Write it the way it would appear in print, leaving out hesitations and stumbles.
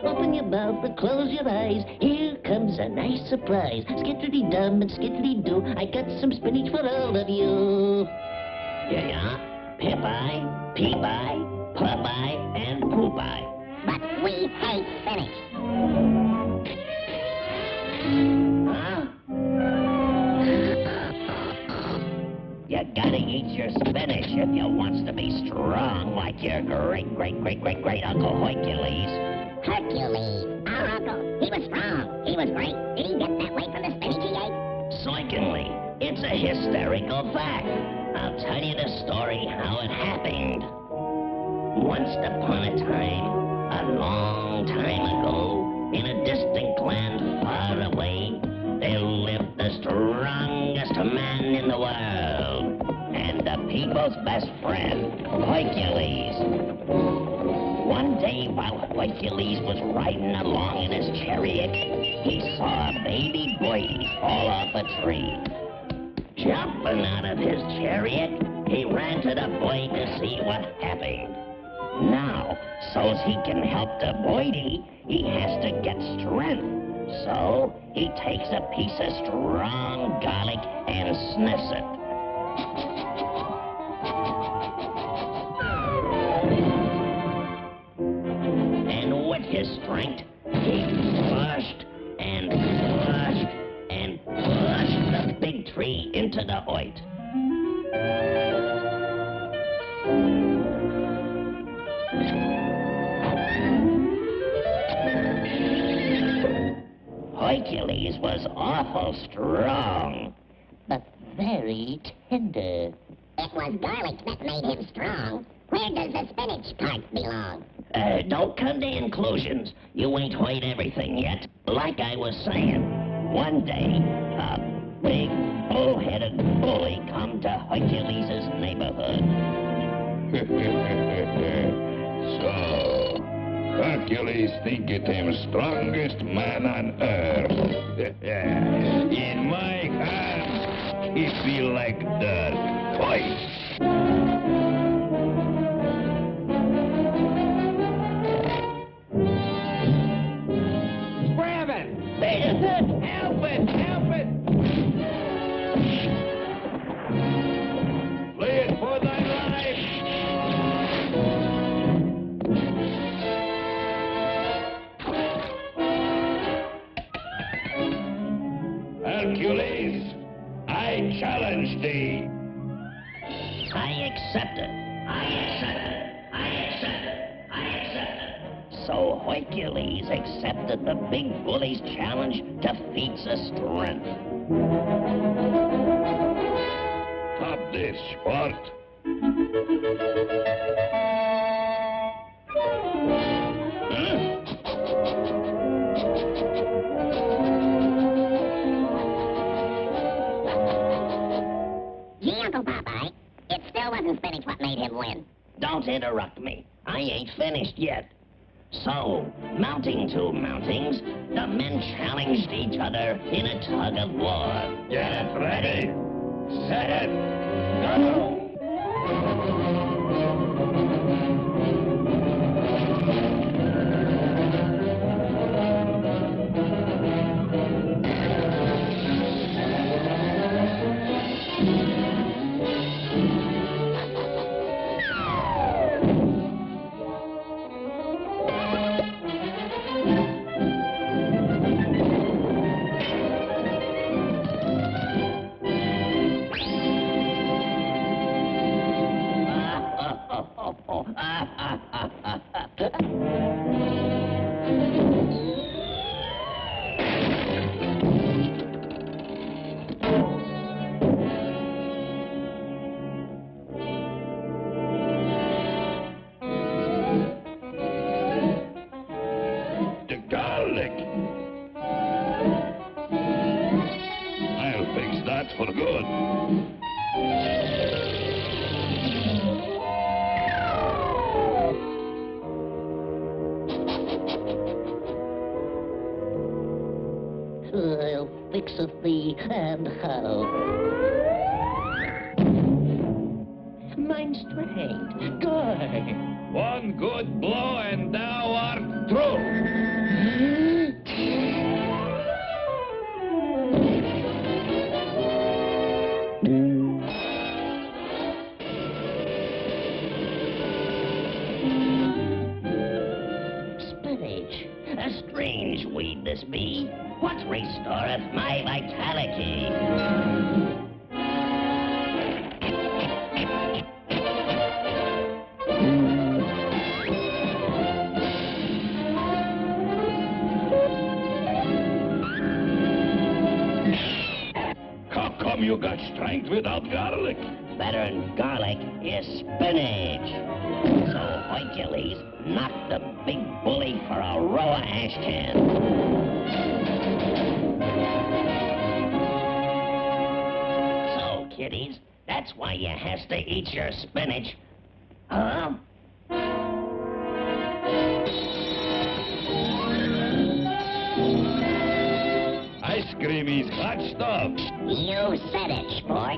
Open your mouth and close your eyes. Here comes a nice surprise. Skiddly-dum and skiddly-doo. I got some spinach for all of you. Here you are. Popeye, Peepeye, Popeye, and Poopeye. But we hate spinach. Huh? You gotta eat your spinach if you wants to be strong like your great Uncle Hercules. Hercules, our uncle, he was strong. He was great. Did he get that way from the spinach he ate? Certainly, it's a hysterical fact. I'll tell you the story how it happened. Once upon a time, a long time ago, in a distant land far away, there lived the strongest man in the world, and the people's best friend, Hercules. One day, while Hercules was riding along in his chariot, he saw a baby birdie fall off a tree. Jumping out of his chariot, he ran to the boy to see what happened. Now, so's he can help the birdie, he has to get strength. So, he takes a piece of strong garlic and sniffs it. And with his strength, he pushed and pushed and pushed the big tree into the earth. Hercules was awful strong, but very tender. It was garlic that made him strong. Where does the spinach part belong? Don't come to conclusions. You ain't heard everything yet. Like I was saying, one day, a big, bull-headed bully come to Hercules' neighborhood. So, Hercules think it him strongest man on earth. In my hands, he feel like the toys. Grab it! Help it! Help it! Play it for thy life. Hercules, I challenge thee. I accept it. I accept it. I accept it. I accept it. So Hercules accepted the big bully's challenge to feats of strength. Stop this, sport. Gee, Uncle Popeye, it still wasn't spinach what made him win. Don't interrupt me. I ain't finished yet. So, mounting two mountings, the men challenged each other in a tug of war. Get ready. Set. Go. The garlic. I'll fix that for good. I'll fix it thee and how. line straight. Good. One good blow and thou art through. Spinach, a strange weed this be. What restoreth my vitality? How come you got strength without garlic? Better'n garlic is spinach. So Hercules knocked the big bully for a row of ash cans. So, kiddies, that's why you has to eat your spinach. Huh? Ice cream is hot stuff. You said it, sport.